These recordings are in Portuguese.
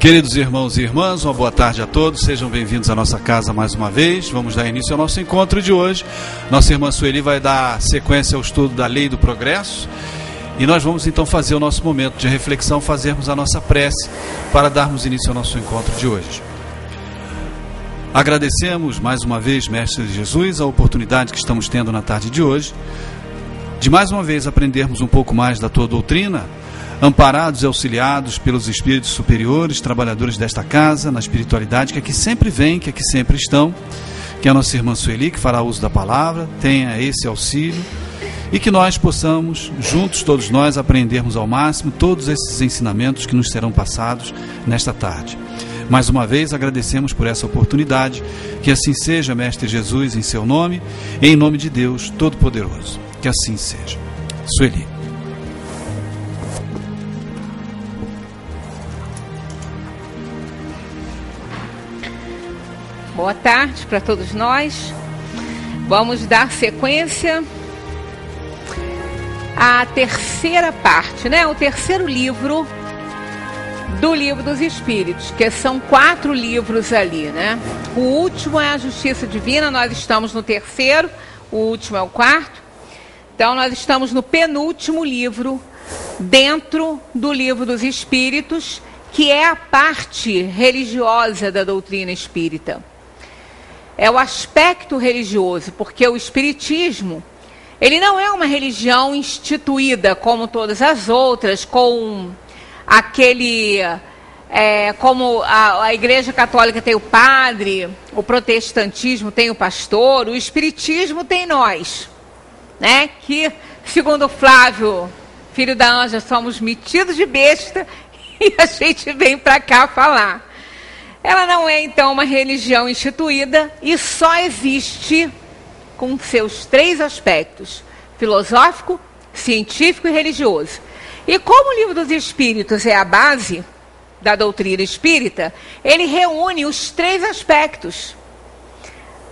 Queridos irmãos e irmãs, uma boa tarde a todos, sejam bem-vindos à nossa casa mais uma vez. Vamos dar início ao nosso encontro de hoje. Nossa irmã Sueli vai dar sequência ao estudo da Lei do Progresso e nós vamos então fazer o nosso momento de reflexão, fazermos a nossa prece para darmos início ao nosso encontro de hoje. Agradecemos mais uma vez, Mestre Jesus, a oportunidade que estamos tendo na tarde de hoje, de mais uma vez aprendermos um pouco mais da Tua doutrina, amparados e auxiliados pelos espíritos superiores, trabalhadores desta casa, na espiritualidade, que aqui sempre vêm, que aqui sempre estão, que a nossa irmã Sueli, que fará uso da palavra, tenha esse auxílio, e que nós possamos, juntos, todos nós, aprendermos ao máximo todos esses ensinamentos que nos serão passados nesta tarde. Mais uma vez, agradecemos por essa oportunidade, que assim seja, Mestre Jesus, em seu nome, e em nome de Deus Todo-Poderoso. Que assim seja. Sueli. Boa tarde para todos nós. Vamos dar sequência à terceira parte, né? O terceiro livro do Livro dos Espíritos, que são 4 livros ali, né? O último é a Justiça Divina, nós estamos no terceiro, o último é o 4. Então nós estamos no penúltimo livro dentro do Livro dos Espíritos, que é a parte religiosa da doutrina espírita. É o aspecto religioso, porque o Espiritismo, ele não é uma religião instituída como todas as outras, com aquele, como a Igreja Católica tem o padre, o protestantismo tem o pastor, o Espiritismo tem nós, né? Que, segundo Flávio, filho da Anja, somos metidos de besta e a gente vem para cá falar. Ela não é, então, uma religião instituída e só existe com seus 3 aspectos: filosófico, científico e religioso. E como o Livro dos Espíritos é a base da doutrina espírita, ele reúne os 3 aspectos,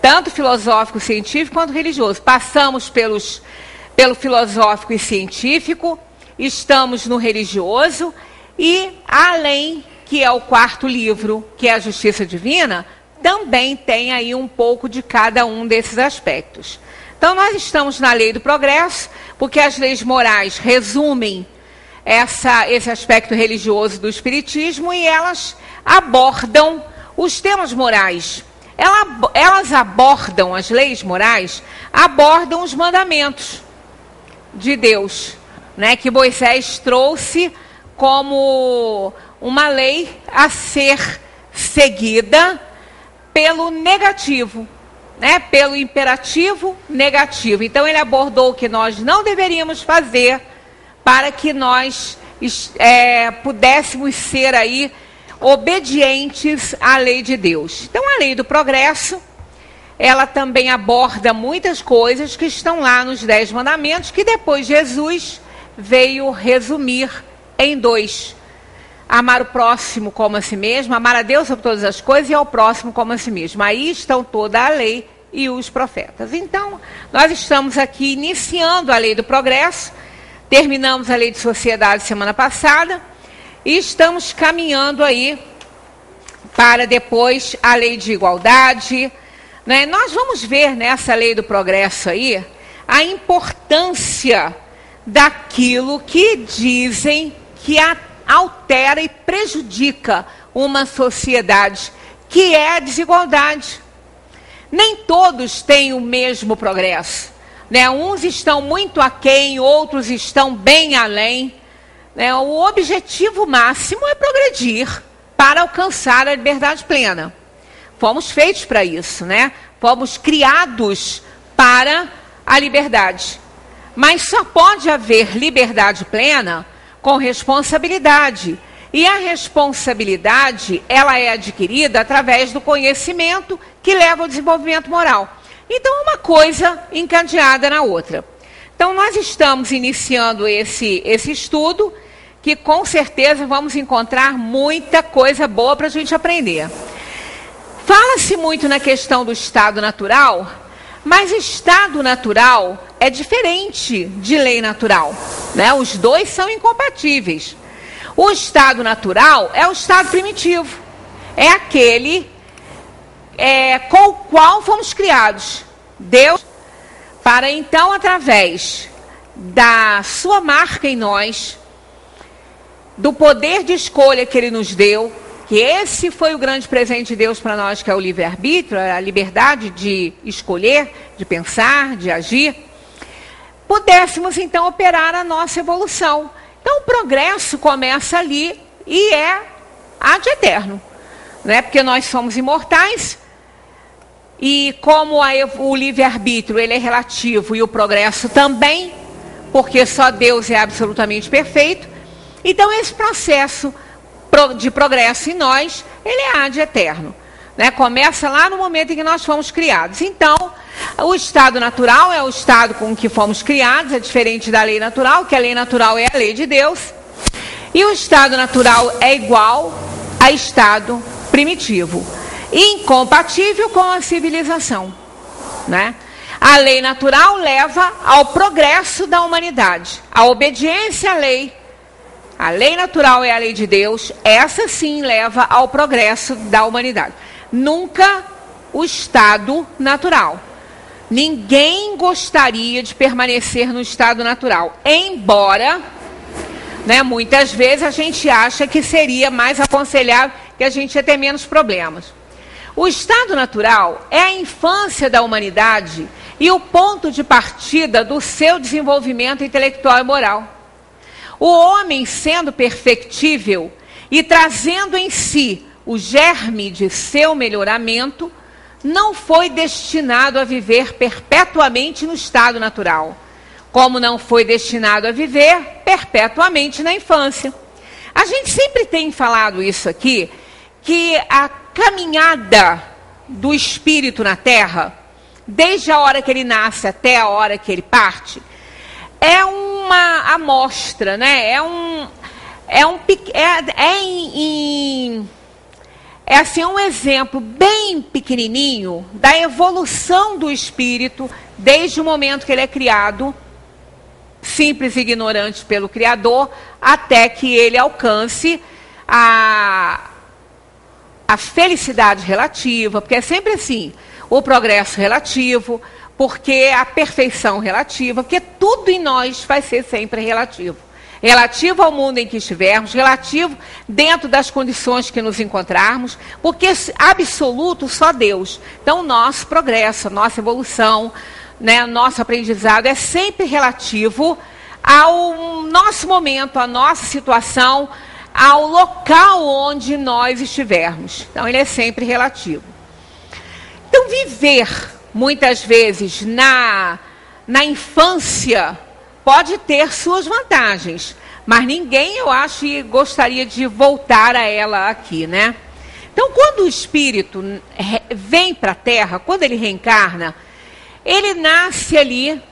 tanto filosófico, científico quanto religioso. Passamos pelo filosófico e científico, estamos no religioso e, além, que é o 4º livro, que é a Justiça Divina, também tem aí um pouco de cada um desses aspectos. Então nós estamos na Lei do Progresso, porque as leis morais resumem esse aspecto religioso do Espiritismo e elas abordam os temas morais. Elas abordam, as leis morais, abordam os mandamentos de Deus, né, que Moisés trouxe como uma lei a ser seguida pelo negativo, né? Pelo imperativo negativo. Então ele abordou o que nós não deveríamos fazer para que nós pudéssemos ser aí obedientes à lei de Deus. Então a Lei do Progresso, ela também aborda muitas coisas que estão lá nos 10 mandamentos, que depois Jesus veio resumir em 2. Amar o próximo como a si mesmo, amar a Deus sobre todas as coisas e ao próximo como a si mesmo. Aí estão toda a lei e os profetas. Então, nós estamos aqui iniciando a Lei do Progresso, terminamos a Lei de Sociedade semana passada e estamos caminhando aí para depois a Lei de Igualdade, né? Nós vamos ver nessa Lei do Progresso aí a importância daquilo que dizem que altera e prejudica uma sociedade, que é a desigualdade. Nem todos têm o mesmo progresso, né? Uns estão muito aquém, outros estão bem além, né? O objetivo máximo é progredir para alcançar a liberdade plena. Fomos feitos para isso, né? Fomos criados para a liberdade. Mas só pode haver liberdade plena com responsabilidade. E a responsabilidade, ela é adquirida através do conhecimento que leva ao desenvolvimento moral. Então, uma coisa encadeada na outra. Então, nós estamos iniciando esse estudo, que com certeza vamos encontrar muita coisa boa para a gente aprender. Fala-se muito na questão do estado natural, mas estado natural é diferente de lei natural, né? Os dois são incompatíveis. O estado natural é o estado primitivo. É aquele com o qual fomos criados. Deus, para então, através da sua marca em nós, do poder de escolha que Ele nos deu, que esse foi o grande presente de Deus para nós, que é o livre-arbítrio, a liberdade de escolher, de pensar, de agir, pudéssemos então operar a nossa evolução. Então o progresso começa ali e é ad eterno, né? Porque nós somos imortais e como o livre-arbítrio ele é relativo e o progresso também, porque só Deus é absolutamente perfeito, então esse processo de progresso em nós, ele é ad eterno, né? Começa lá no momento em que nós fomos criados. Então, o estado natural é o estado com que fomos criados, é diferente da lei natural, que a lei natural é a lei de Deus, e o estado natural é igual a estado primitivo, incompatível com a civilização, né? A lei natural leva ao progresso da humanidade, a obediência à lei. A lei natural é a lei de Deus, essa sim leva ao progresso da humanidade. Nunca o estado natural. Ninguém gostaria de permanecer no estado natural, embora, né, muitas vezes a gente acha que seria mais aconselhável, que a gente ia ter menos problemas. O estado natural é a infância da humanidade e o ponto de partida do seu desenvolvimento intelectual e moral. O homem sendo perfectível e trazendo em si o germe de seu melhoramento, não foi destinado a viver perpetuamente no estado natural, como não foi destinado a viver perpetuamente na infância. A gente sempre tem falado isso aqui, que a caminhada do espírito na Terra, desde a hora que ele nasce até a hora que ele parte, é uma amostra, né? É um exemplo bem pequenininho da evolução do espírito desde o momento que ele é criado, simples e ignorante pelo Criador, até que ele alcance a felicidade relativa, porque é sempre assim, o progresso relativo, porque a perfeição relativa, porque tudo em nós vai ser sempre relativo. Relativo ao mundo em que estivermos, relativo dentro das condições que nos encontrarmos, porque absoluto só Deus. Então, nosso progresso, nossa evolução, né, nosso aprendizado é sempre relativo ao nosso momento, à nossa situação, ao local onde nós estivermos. Então, ele é sempre relativo. Então, viver muitas vezes na infância pode ter suas vantagens, mas ninguém, eu acho, gostaria de voltar a ela aqui, né? Então, quando o espírito vem para a Terra, quando ele reencarna, ele nasce ali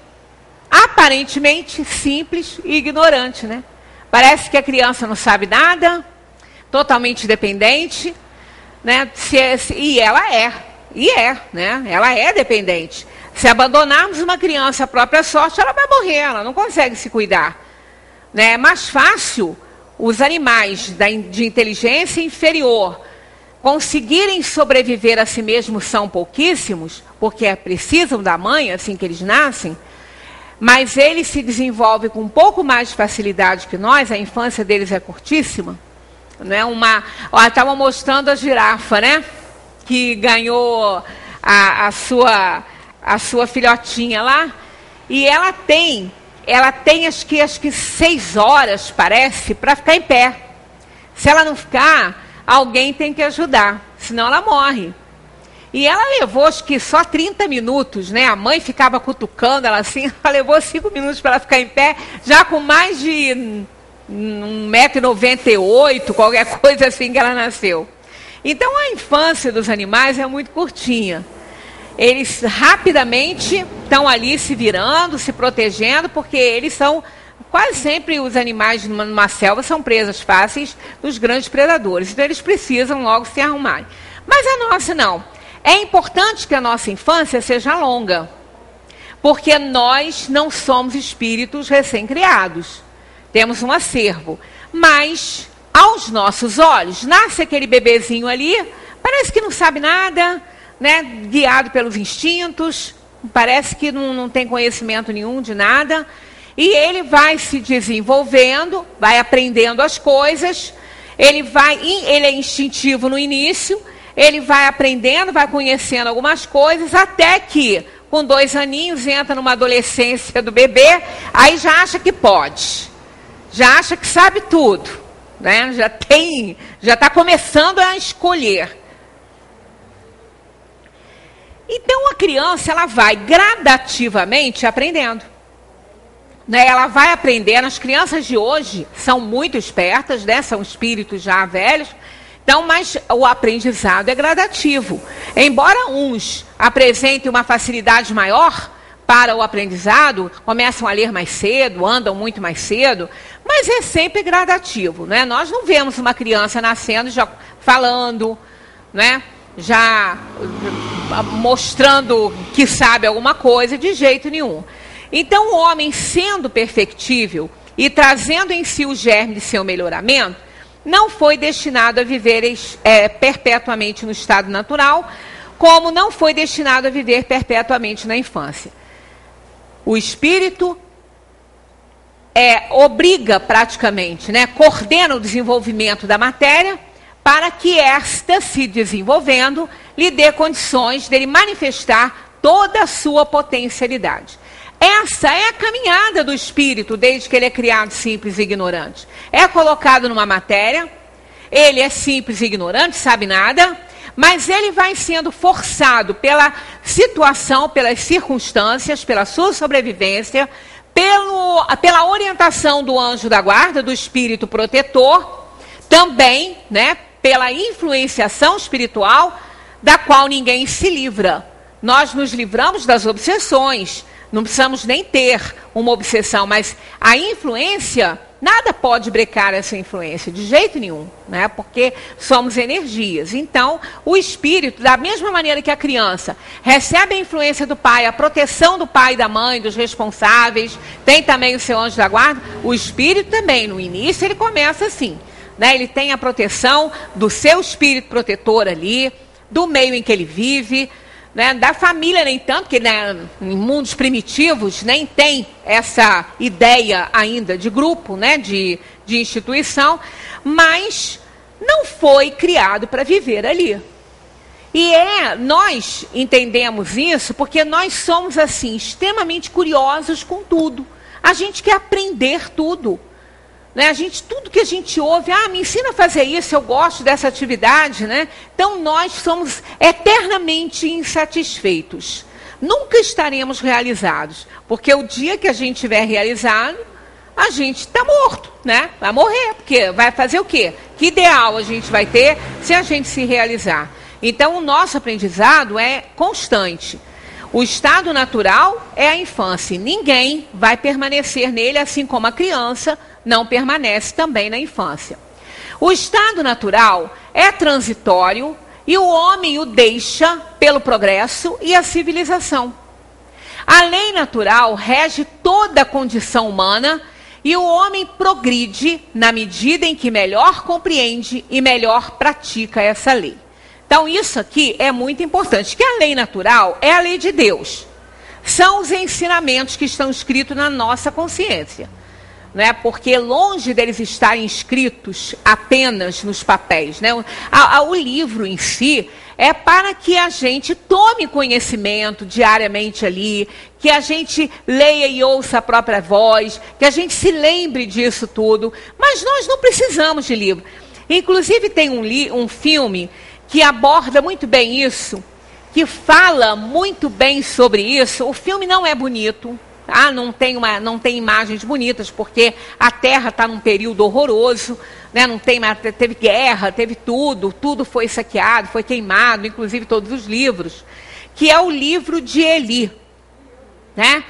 aparentemente simples e ignorante, né? Parece que a criança não sabe nada, totalmente dependente, né? E ela é. Né? Ela é dependente. Se abandonarmos uma criança à própria sorte, ela vai morrer, ela não consegue se cuidar. Né? É mais fácil os animais de inteligência inferior conseguirem sobreviver a si mesmos, são pouquíssimos, porque precisam da mãe assim que eles nascem, mas eles se desenvolvem com um pouco mais de facilidade que nós, a infância deles é curtíssima. Né? Estava mostrando a girafa, né? Que ganhou a sua filhotinha lá, e ela tem acho que 6 horas, parece, para ficar em pé. Se ela não ficar, alguém tem que ajudar, senão ela morre. E ela levou, acho que só 30 minutos, né? A mãe ficava cutucando ela assim, ela levou 5 minutos para ela ficar em pé, já com mais de 1,98 m, qualquer coisa assim que ela nasceu. Então, a infância dos animais é muito curtinha. Eles rapidamente estão ali se virando, se protegendo, porque eles são, quase sempre os animais numa selva são presas fáceis dos grandes predadores. Então, eles precisam logo se arrumarem. Mas a nossa não. É importante que a nossa infância seja longa, porque nós não somos espíritos recém-criados. Temos um acervo. Mas aos nossos olhos, nasce aquele bebezinho ali, parece que não sabe nada, né? Guiado pelos instintos, parece que não tem conhecimento nenhum de nada, e ele vai se desenvolvendo, vai aprendendo as coisas, ele é instintivo no início, ele vai aprendendo, vai conhecendo algumas coisas, até que, com 2 aninhos, entra numa adolescência do bebê, aí já acha que pode, já acha que sabe tudo, né? Já está começando a escolher. Então, a criança, ela vai gradativamente aprendendo, né? Ela vai aprendendo, as crianças de hoje são muito espertas, né? São espíritos já velhos, então, mas o aprendizado é gradativo. Embora uns apresentem uma facilidade maior para o aprendizado, começam a ler mais cedo, andam muito mais cedo, mas é sempre gradativo, né? Nós não vemos uma criança nascendo já falando, né? Já mostrando que sabe alguma coisa, de jeito nenhum. Então, o homem, sendo perfectível e trazendo em si o germe de seu melhoramento, não foi destinado a viver perpetuamente no estado natural, como não foi destinado a viver perpetuamente na infância. O espírito obriga praticamente, né, coordena o desenvolvimento da matéria para que esta, se desenvolvendo, lhe dê condições dele manifestar toda a sua potencialidade. Essa é a caminhada do espírito desde que ele é criado simples e ignorante. É colocado numa matéria, ele é simples e ignorante, sabe nada, mas ele vai sendo forçado pela situação, pelas circunstâncias, pela sua sobrevivência, pela orientação do anjo da guarda, do espírito protetor, também, né, pela influenciação espiritual, da qual ninguém se livra. Nós nos livramos das obsessões, não precisamos nem ter uma obsessão, mas a influência, nada pode brecar essa influência, de jeito nenhum, né? Porque somos energias. Então, o espírito, da mesma maneira que a criança recebe a influência do pai, a proteção do pai e da mãe, dos responsáveis, tem também o seu anjo da guarda, o espírito também, no início, ele começa assim, né? Ele tem a proteção do seu espírito protetor ali, do meio em que ele vive, né, da família nem tanto, porque, né, em mundos primitivos nem tem essa ideia ainda de grupo, né, de instituição, mas não foi criado para viver ali. E nós entendemos isso porque nós somos assim extremamente curiosos com tudo. A gente quer aprender tudo. Né? Tudo que a gente ouve, me ensina a fazer isso, eu gosto dessa atividade, né? Então nós somos eternamente insatisfeitos. Nunca estaremos realizados, porque o dia que a gente estiver realizado, a gente está morto, né? Vai morrer, porque vai fazer o quê? Que ideal a gente vai ter se a gente se realizar? Então o nosso aprendizado é constante. O estado natural é a infância. Ninguém vai permanecer nele, assim como a criança não permanece também na infância. O estado natural é transitório e o homem o deixa pelo progresso e a civilização. A lei natural rege toda a condição humana e o homem progride na medida em que melhor compreende e melhor pratica essa lei. Então, isso aqui é muito importante, que a lei natural é a lei de Deus. São os ensinamentos que estão escritos na nossa consciência. Né? Porque longe deles estarem escritos apenas nos papéis. Né? O livro em si é para que a gente tome conhecimento diariamente ali, que a gente leia e ouça a própria voz, que a gente se lembre disso tudo. Mas nós não precisamos de livro. Inclusive tem um filme que aborda muito bem isso, que fala muito bem sobre isso. O filme não é bonito. Não tem imagens bonitas, porque a Terra está num período horroroso, né? Teve guerra, teve tudo foi saqueado, foi queimado, inclusive todos os livros, que é o livro de Eli. Né?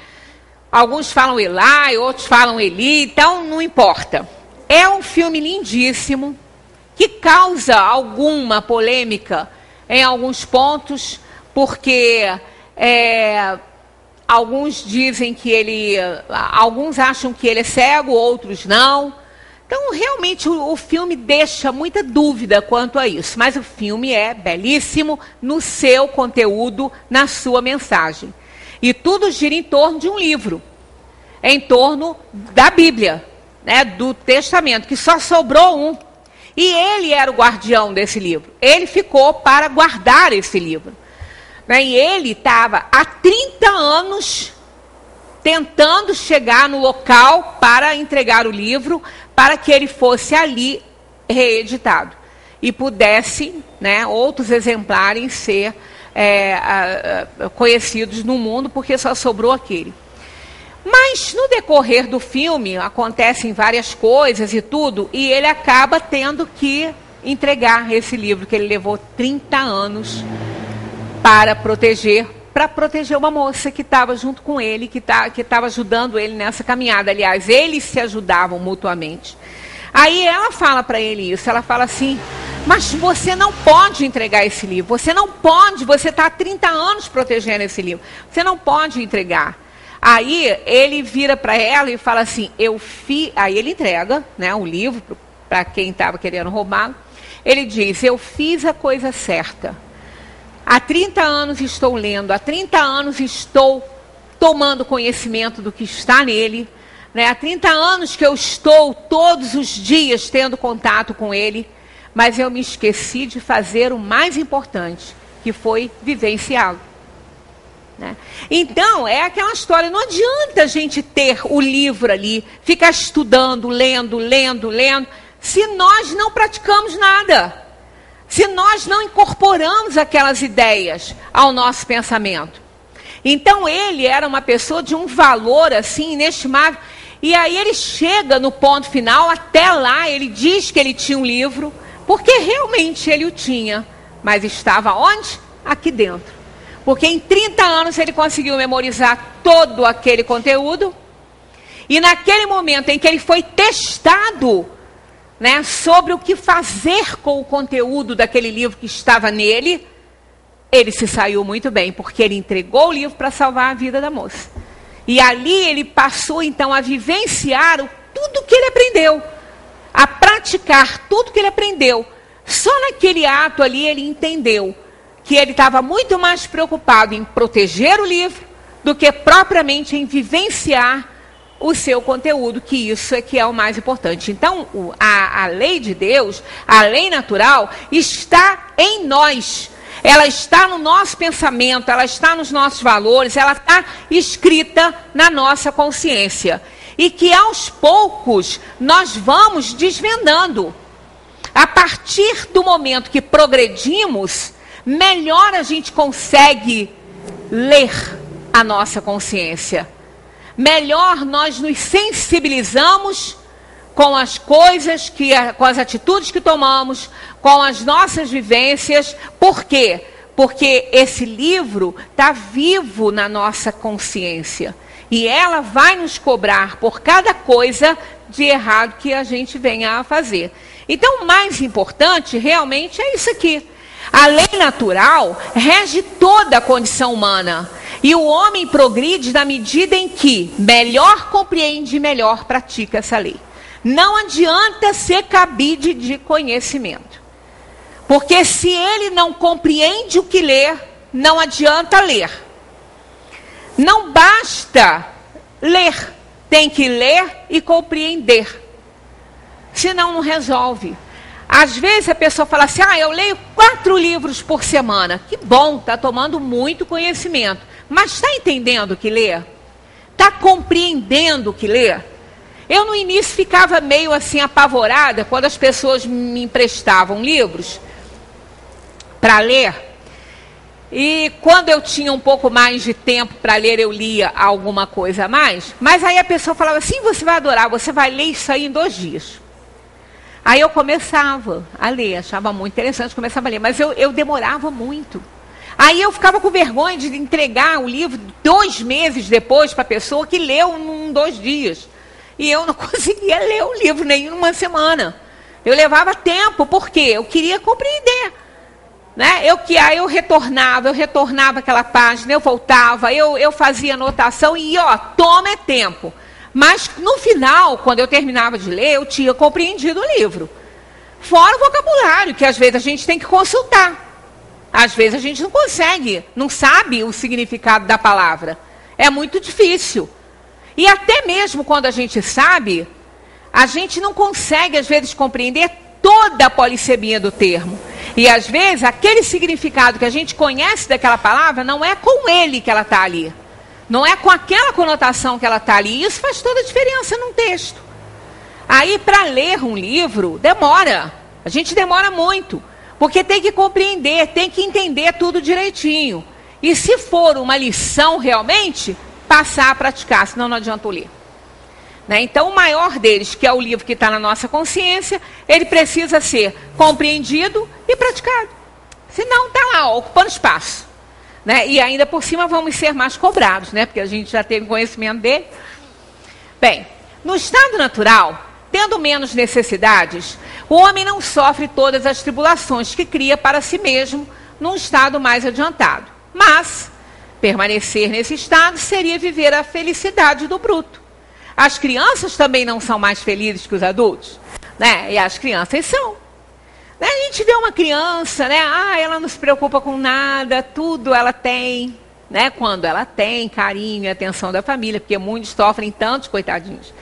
Alguns falam Elai, outros falam Eli, então não importa. É um filme lindíssimo, que causa alguma polêmica em alguns pontos, porque alguns dizem que alguns acham que ele é cego, outros não. Então, realmente, o filme deixa muita dúvida quanto a isso. Mas o filme é belíssimo no seu conteúdo, na sua mensagem. E tudo gira em torno de um livro. Em torno da Bíblia, né, do Testamento, que só sobrou um. E ele era o guardião desse livro. Ele ficou para guardar esse livro. E ele estava há 30 anos tentando chegar no local para entregar o livro, para que ele fosse ali reeditado. E pudesse, né, outros exemplares ser conhecidos no mundo, porque só sobrou aquele. Mas no decorrer do filme acontecem várias coisas e tudo, e ele acaba tendo que entregar esse livro que ele levou 30 anos para proteger uma moça que estava junto com ele, que estava ajudando ele nessa caminhada. Aliás, eles se ajudavam mutuamente. Aí ela fala para ele isso, ela fala assim: mas você não pode entregar esse livro, você não pode, você está há 30 anos protegendo esse livro, você não pode entregar. Aí ele vira para ela e fala assim, aí ele entrega, né, o livro para quem estava querendo roubá-lo. Ele diz, eu fiz a coisa certa. Há 30 anos estou lendo, há 30 anos estou tomando conhecimento do que está nele. Né? Há 30 anos que eu estou todos os dias tendo contato com ele, mas eu me esqueci de fazer o mais importante, que foi vivenciá-lo. Né? Então, é aquela história, não adianta a gente ter o livro ali, ficar estudando, lendo, se nós não praticamos nada, se nós não incorporamos aquelas ideias ao nosso pensamento. Então, ele era uma pessoa de um valor assim inestimável, e aí ele chega no ponto final, até lá ele diz que ele tinha um livro, porque realmente ele o tinha, mas estava onde? Aqui dentro. Porque em 30 anos ele conseguiu memorizar todo aquele conteúdo. E naquele momento em que ele foi testado, né, sobre o que fazer com o conteúdo daquele livro que estava nele, ele se saiu muito bem, porque ele entregou o livro para salvar a vida da moça. E ali ele passou então a vivenciar tudo que ele aprendeu, a praticar tudo que ele aprendeu. Só naquele ato ali ele entendeu que ele estava muito mais preocupado em proteger o livro do que propriamente em vivenciar o seu conteúdo, que isso é que é o mais importante. Então, a lei de Deus, a lei natural, está em nós. Ela está no nosso pensamento, ela está nos nossos valores, ela está escrita na nossa consciência. E que aos poucos nós vamos desvendando. A partir do momento que progredimos, melhor a gente consegue ler a nossa consciência. Melhor nós nos sensibilizamos com as coisas, com as atitudes que tomamos, com as nossas vivências. Por quê? Porque esse livro está vivo na nossa consciência. E ela vai nos cobrar por cada coisa de errado que a gente venha a fazer. Então, o mais importante realmente é isso aqui. A lei natural rege toda a condição humana. E o homem progride na medida em que melhor compreende e melhor pratica essa lei. Não adianta ser cabide de conhecimento. Porque se ele não compreende o que lê, não adianta ler. Não basta ler, tem que ler e compreender. Senão não resolve. Às vezes a pessoa fala assim, eu leio 4 livros por semana. Que bom, está tomando muito conhecimento. Mas está entendendo o que lê? Está compreendendo o que lê? Eu no início ficava meio assim apavorada quando as pessoas me emprestavam livros para ler. E quando eu tinha um pouco mais de tempo para ler, eu lia alguma coisa a mais. Mas aí a pessoa falava assim, você vai adorar, você vai ler isso aí em 2 dias. Aí eu começava a ler, achava muito interessante, começava a ler, mas eu demorava muito. Aí eu ficava com vergonha de entregar o livro 2 meses depois para a pessoa que leu em 2 dias. E eu não conseguia ler o livro nem em uma semana. Eu levava tempo, porque eu queria compreender. Né? Aí eu retornava aquela página, eu voltava, eu fazia anotação e toma tempo. Mas no final, quando eu terminava de ler, eu tinha compreendido o livro. Fora o vocabulário, que às vezes a gente tem que consultar. Às vezes a gente não consegue, não sabe o significado da palavra. É muito difícil. E até mesmo quando a gente sabe, a gente não consegue, às vezes, compreender toda a polissemia do termo. E, às vezes, aquele significado que a gente conhece daquela palavra não é com ele que ela está ali. Não é com aquela conotação que ela está ali. E isso faz toda a diferença num texto. Aí, para ler um livro, demora. A gente demora muito. Porque tem que compreender, tem que entender tudo direitinho. E se for uma lição realmente, passar a praticar, senão não adianta ler. Né? Então, o maior deles, que é o livro que está na nossa consciência, ele precisa ser compreendido e praticado. Senão, está lá, ó, ocupando espaço. Né? E ainda por cima vamos ser mais cobrados, né? Porque a gente já teve conhecimento dele. Bem, no estado natural, tendo menos necessidades, o homem não sofre todas as tribulações que cria para si mesmo num estado mais adiantado. Mas permanecer nesse estado seria viver a felicidade do bruto. As crianças também não são mais felizes que os adultos, né? E as crianças são. Né? A gente vê uma criança, né? Ela não se preocupa com nada, tudo ela tem, né? Quando ela tem carinho e atenção da família, porque muitos sofrem tantos, coitadinhos,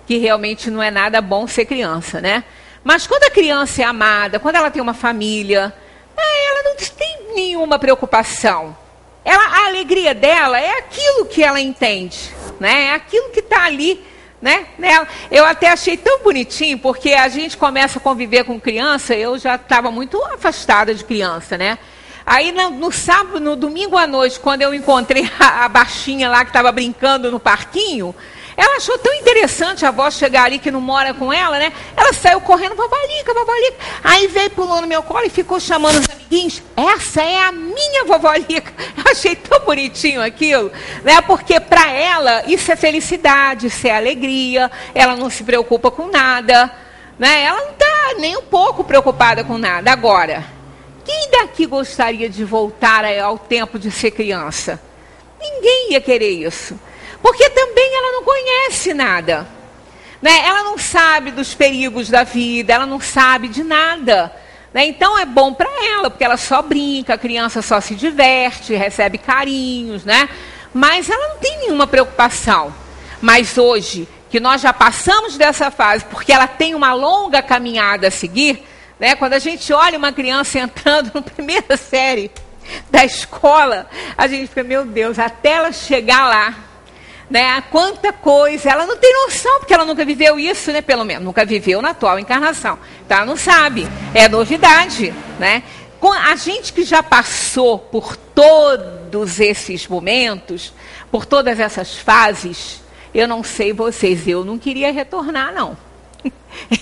que realmente não é nada bom ser criança, né? Mas quando a criança é amada, quando ela tem uma família, ela não tem nenhuma preocupação. A alegria dela é aquilo que ela entende, né? É aquilo que está ali, né? Eu até achei tão bonitinho, porque a gente começa a conviver com criança, eu já estava muito afastada de criança, né? Aí no sábado, no domingo à noite, quando eu encontrei a baixinha lá que estava brincando no parquinho, ela achou tão interessante a avó chegar ali, que não mora com ela, né? Ela saiu correndo, vovolica, vovolica. Aí veio, pulou no meu colo e ficou chamando os amiguinhos. Essa é a minha vovolica. Eu achei tão bonitinho aquilo, né? Porque para ela isso é felicidade, isso é alegria. Ela não se preocupa com nada, né? Ela não está nem um pouco preocupada com nada. Agora, quem daqui gostaria de voltar ao tempo de ser criança? Ninguém ia querer isso. Porque também ela não conhece nada. Né? Ela não sabe dos perigos da vida, ela não sabe de nada. Né? Então é bom para ela, porque ela só brinca, a criança só se diverte, recebe carinhos, né? Mas ela não tem nenhuma preocupação. Mas hoje, que nós já passamos dessa fase, porque ela tem uma longa caminhada a seguir, né? Quando a gente olha uma criança entrando na primeira série da escola, a gente fica, meu Deus, até ela chegar lá, né? Quanta coisa, ela não tem noção, porque ela nunca viveu isso, né? Pelo menos, nunca viveu na atual encarnação. Então ela não sabe, é novidade, né? A gente que já passou por todos esses momentos, por todas essas fases, eu não sei vocês, eu não queria retornar, não.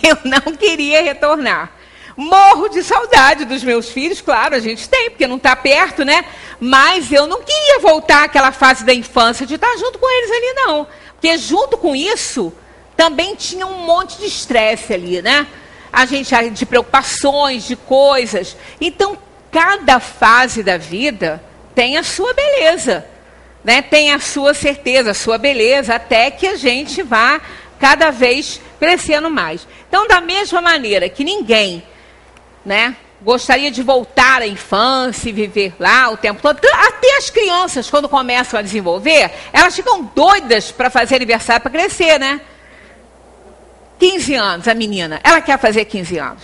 Eu não queria retornar. Morro de saudade dos meus filhos, claro, a gente tem, porque não está perto, né? Mas eu não queria voltar àquela fase da infância de estar junto com eles ali, não. Porque junto com isso, também tinha um monte de estresse ali, né? A gente, de preocupações, de coisas. Então, cada fase da vida tem a sua beleza, né? Tem a sua certeza, a sua beleza, até que a gente vá cada vez crescendo mais. Então, da mesma maneira que ninguém, né, gostaria de voltar à infância e viver lá o tempo todo. Até as crianças, quando começam a desenvolver, elas ficam doidas para fazer aniversário, para crescer, né? 15 anos, a menina, ela quer fazer 15 anos.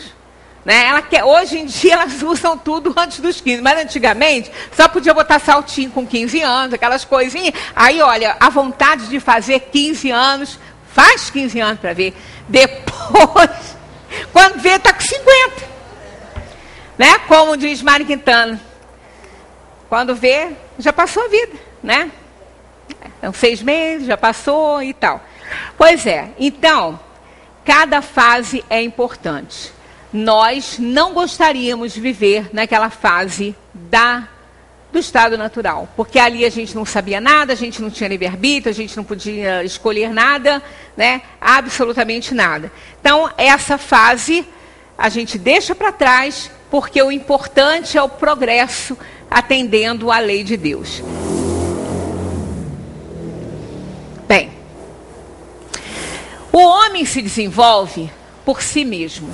Né? Ela quer, hoje em dia elas usam tudo antes dos 15, mas antigamente só podia botar saltinho com 15 anos, aquelas coisinhas. Aí, olha, a vontade de fazer 15 anos, faz 15 anos para ver. Depois, quando vê, está com 50. Né? Como diz Mário Quintana, quando vê, já passou a vida, né? Então, 6 meses, já passou e tal. Pois é, então, cada fase é importante. Nós não gostaríamos de viver naquela fase do estado natural, porque ali a gente não sabia nada, a gente não tinha livre-arbítrio, a gente não podia escolher nada, né? Absolutamente nada. Então, essa fase a gente deixa para trás, porque o importante é o progresso atendendo à lei de Deus. Bem, homem se desenvolve por si mesmo,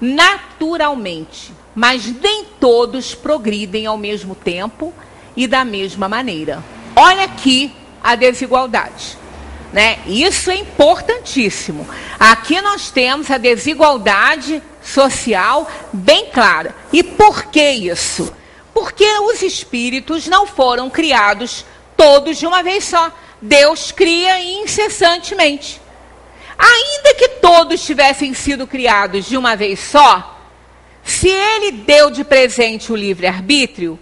naturalmente, mas nem todos progridem ao mesmo tempo e da mesma maneira. Olha aqui a desigualdade, né? Isso é importantíssimo. Aqui nós temos a desigualdade social bem clara. E por que isso? Porque os espíritos não foram criados todos de uma vez só. Deus cria incessantemente. Ainda que todos tivessem sido criados de uma vez só, se ele deu de presente o livre-arbítrio,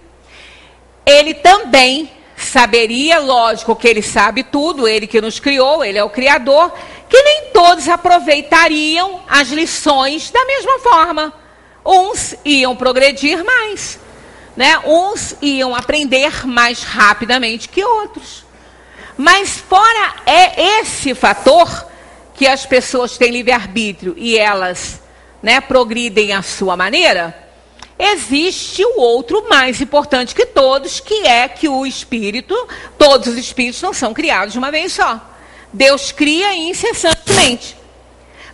ele também saberia, lógico que ele sabe tudo, ele que nos criou, ele é o Criador, que nem todos aproveitariam as lições da mesma forma. Uns iam progredir mais, né? Uns iam aprender mais rapidamente que outros. Mas fora esse fator, que as pessoas têm livre-arbítrio e elas, né, progridem à sua maneira, existe o outro mais importante que todos, que é que o espírito, todos os espíritos não são criados de uma vez só. Deus cria incessantemente.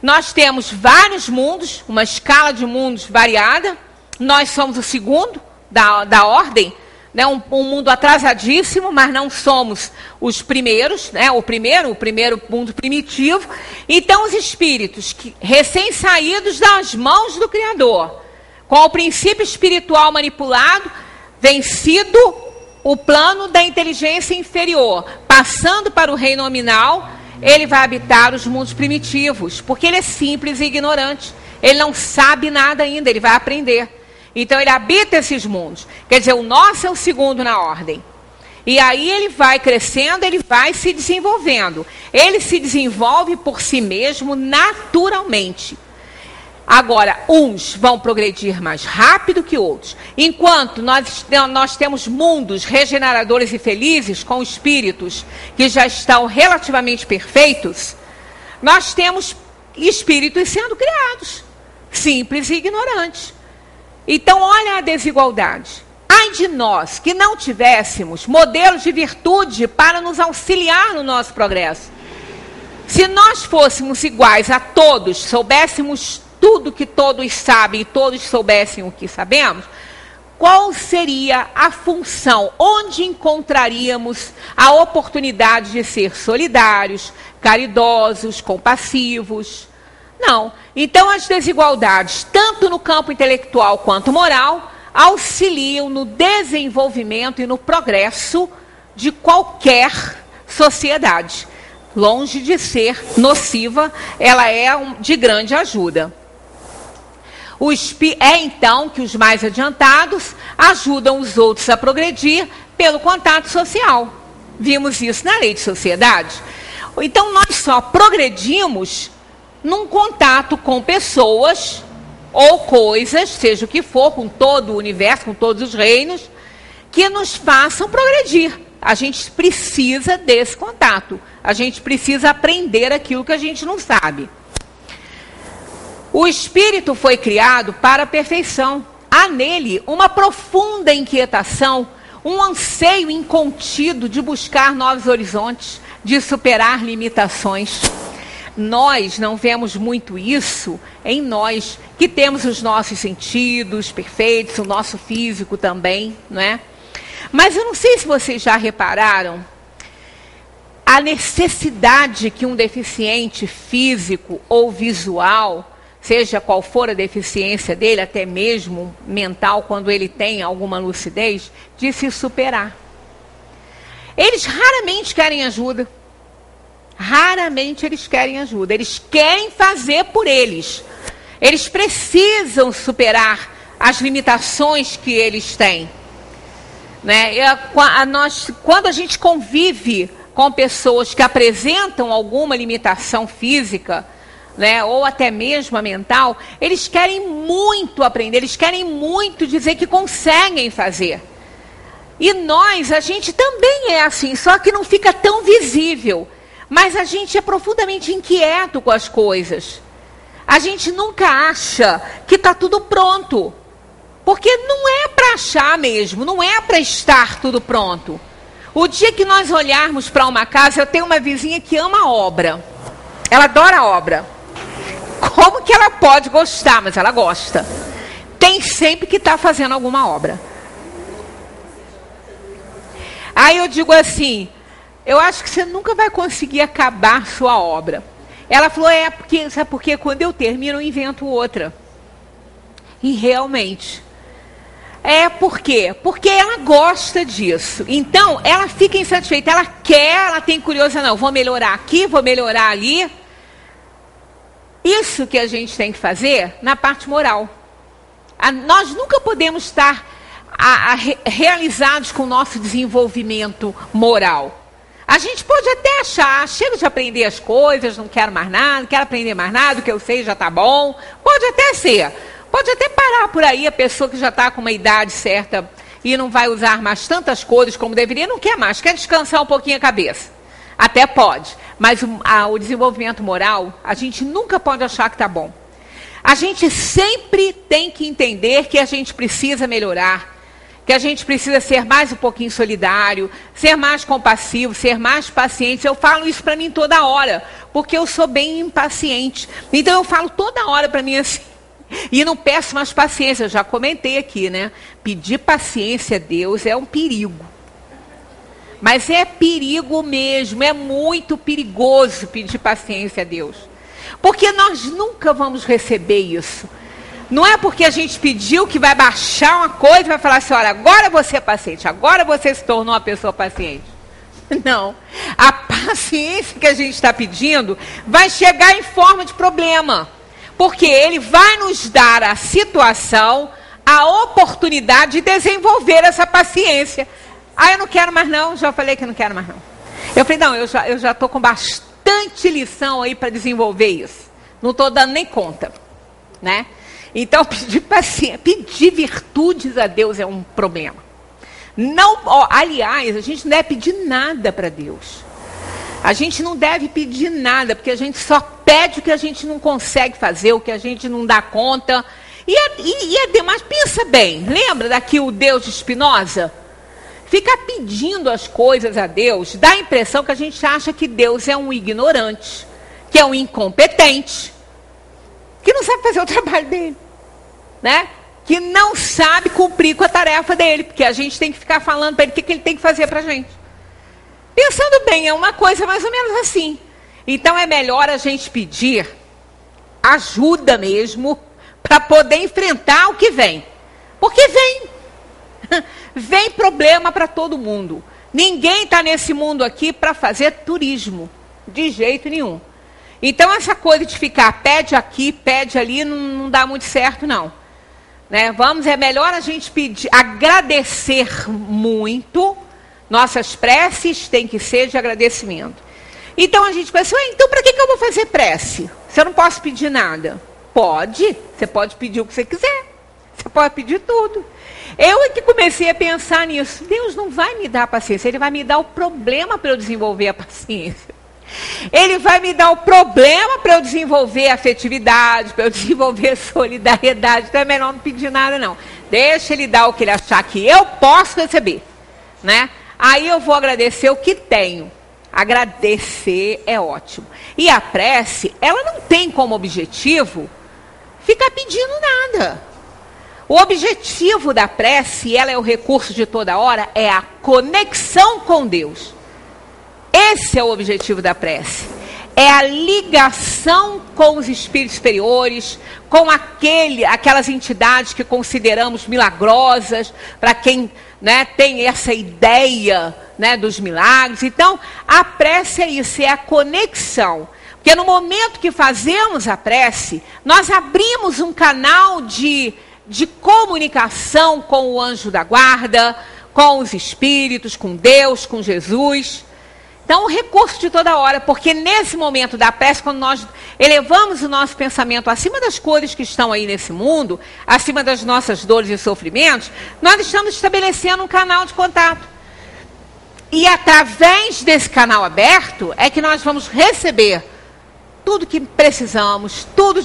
Nós temos vários mundos, uma escala de mundos variada. Nós somos o segundo da ordem, né? Um mundo atrasadíssimo, mas não somos os primeiros, né? O primeiro mundo primitivo. Então os espíritos recém-saídos das mãos do Criador, com o princípio espiritual manipulado, vencido o plano da inteligência inferior, passando para o reino nominal, ele vai habitar os mundos primitivos, porque ele é simples e ignorante. Ele não sabe nada ainda, ele vai aprender. Então ele habita esses mundos. Quer dizer, o nosso é o segundo na ordem. E aí ele vai crescendo, ele vai se desenvolvendo. Ele se desenvolve por si mesmo naturalmente. Agora, uns vão progredir mais rápido que outros. Enquanto nós temos mundos regeneradores e felizes, com espíritos que já estão relativamente perfeitos, nós temos espíritos sendo criados, simples e ignorantes. Então, olha a desigualdade. Ai de nós que não tivéssemos modelos de virtude para nos auxiliar no nosso progresso. Se nós fôssemos iguais a todos, soubéssemos tudo que todos sabem e todos soubessem o que sabemos, qual seria a função? Onde encontraríamos a oportunidade de ser solidários, caridosos, compassivos? Não. Então as desigualdades, tanto no campo intelectual quanto moral, auxiliam no desenvolvimento e no progresso de qualquer sociedade. Longe de ser nociva, ela é de grande ajuda. É então que os mais adiantados ajudam os outros a progredir pelo contato social. Vimos isso na lei de sociedade. Então nós só progredimos num contato com pessoas ou coisas, seja o que for, com todo o universo, com todos os reinos, que nos façam progredir. A gente precisa desse contato. A gente precisa aprender aquilo que a gente não sabe. O espírito foi criado para a perfeição. Há nele uma profunda inquietação, um anseio incontido de buscar novos horizontes, de superar limitações. Nós não vemos muito isso em nós, que temos os nossos sentidos perfeitos, o nosso físico também, não é? Mas eu não sei se vocês já repararam a necessidade que um deficiente físico ou visual, seja qual for a deficiência dele, até mesmo mental, quando ele tem alguma lucidez, de se superar. Eles raramente querem ajuda. Raramente eles querem ajuda. Eles querem fazer por eles. Eles precisam superar as limitações que eles têm. Né? Quando a gente convive com pessoas que apresentam alguma limitação física, né, ou até mesmo a mental, eles querem muito aprender, eles querem muito dizer que conseguem fazer. E a gente também é assim, só que não fica tão visível. Mas a gente é profundamente inquieto com as coisas. A gente nunca acha que está tudo pronto. Porque não é para achar mesmo, não é para estar tudo pronto. O dia que nós olharmos para uma casa, eu tenho uma vizinha que ama a obra. Ela adora a obra. como que ela pode gostar, mas ela gosta. Tem sempre que estar fazendo alguma obra. Aí eu digo assim, eu acho que você nunca vai conseguir acabar sua obra. Ela falou, sabe por quê? Quando eu termino, eu invento outra. E realmente. Por quê? Porque ela gosta disso. Então, ela fica insatisfeita. Ela tem curiosidade, não, vou melhorar aqui, vou melhorar ali. Isso que a gente tem que fazer na parte moral. Nós nunca podemos estar realizados com o nosso desenvolvimento moral. A gente pode até achar, chego de aprender as coisas, não quero mais nada, não quero aprender mais nada, o que eu sei já está bom. Pode até ser. Pode até parar por aí a pessoa que já está com uma idade certa e não vai usar mais tantas coisas como deveria, não quer mais, quer descansar um pouquinho a cabeça. Até pode. Mas o desenvolvimento moral, a gente nunca pode achar que está bom. A gente sempre tem que entender que a gente precisa melhorar, que a gente precisa ser mais um pouquinho solidário, ser mais compassivo, ser mais paciente. Eu falo isso para mim toda hora, porque eu sou bem impaciente. Então eu falo toda hora para mim assim, e não peço mais paciência. Eu já comentei aqui, né? Pedir paciência a Deus é um perigo. Mas é perigo mesmo, é muito perigoso pedir paciência a Deus. Porque nós nunca vamos receber isso. Não é porque a gente pediu que vai baixar uma coisa e vai falar assim, olha, agora você é paciente, agora você se tornou uma pessoa paciente. Não. A paciência que a gente está pedindo vai chegar em forma de problema. Porque ele vai nos dar a situação, a oportunidade de desenvolver essa paciência. Eu não quero mais não, já falei que não quero mais não. Eu falei, não, eu já estou com bastante lição aí para desenvolver isso. Não estou dando nem conta, né? Então, pedir paciência, pedir virtudes a Deus é um problema. Não, aliás, a gente não deve pedir nada para Deus. A gente não deve pedir nada, porque a gente só pede o que a gente não consegue fazer, o que a gente não dá conta. E é demais. Pensa bem, lembra daqui o Deus de Spinoza? Ficar pedindo as coisas a Deus, dá a impressão que a gente acha que Deus é um ignorante, que é um incompetente, que não sabe fazer o trabalho dele, né? Que não sabe cumprir com a tarefa dele, porque a gente tem que ficar falando para ele o que ele tem que fazer para a gente. Pensando bem, é uma coisa mais ou menos assim. Então é melhor a gente pedir ajuda mesmo para poder enfrentar o que vem. Porque vem problema para todo mundo. Ninguém está nesse mundo aqui para fazer turismo, de jeito nenhum. Então essa coisa de ficar pede aqui, pede ali, não dá muito certo não. Né? É melhor a gente pedir, agradecer muito. Nossas preces têm que ser de agradecimento. Então a gente pensa, então para que eu vou fazer prece? Se eu não posso pedir nada? Pode, você pode pedir o que você quiser. Você pode pedir tudo. Eu é que comecei a pensar nisso. Deus não vai me dar paciência, Ele vai me dar o problema para eu desenvolver a paciência. Ele vai me dar o problema para eu desenvolver afetividade, para eu desenvolver solidariedade. Então é melhor não pedir nada não. Deixa Ele dar o que Ele achar que eu posso receber, né? Aí eu vou agradecer o que tenho. Agradecer é ótimo. E a prece, ela não tem como objetivo ficar pedindo nada. O objetivo da prece, ela é o recurso de toda hora, é a conexão com Deus. Esse é o objetivo da prece. É a ligação com os espíritos superiores, com aquelas entidades que consideramos milagrosas, para quem, né, tem essa ideia, né, dos milagres. Então, a prece é isso, é a conexão. Porque no momento que fazemos a prece, nós abrimos um canal de comunicação com o anjo da guarda, com os espíritos, com Deus, com Jesus. Então, o recurso de toda hora, porque nesse momento da prece, quando nós elevamos o nosso pensamento acima das coisas que estão aí nesse mundo, acima das nossas dores e sofrimentos, nós estamos estabelecendo um canal de contato. E através desse canal aberto, é que nós vamos receber tudo que precisamos, tudo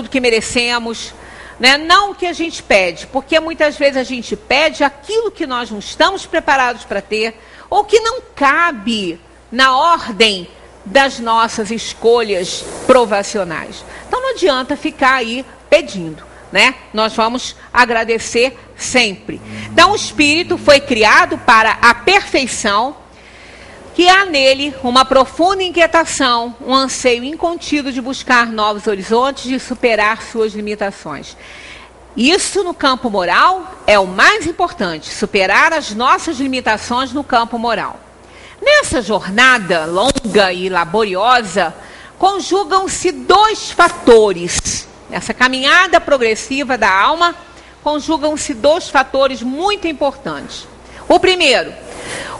que merecemos, né? Não o que a gente pede, porque muitas vezes a gente pede aquilo que nós não estamos preparados para ter, ou que não cabe na ordem das nossas escolhas provacionais. Então não adianta ficar aí pedindo, né? Nós vamos agradecer sempre. Então o espírito foi criado para a perfeição, que há nele uma profunda inquietação, um anseio incontido de buscar novos horizontes, de superar suas limitações. Isso no campo moral é o mais importante, superar as nossas limitações no campo moral. Nessa jornada longa e laboriosa, conjugam-se dois fatores. Nessa caminhada progressiva da alma, conjugam-se dois fatores muito importantes. O primeiro,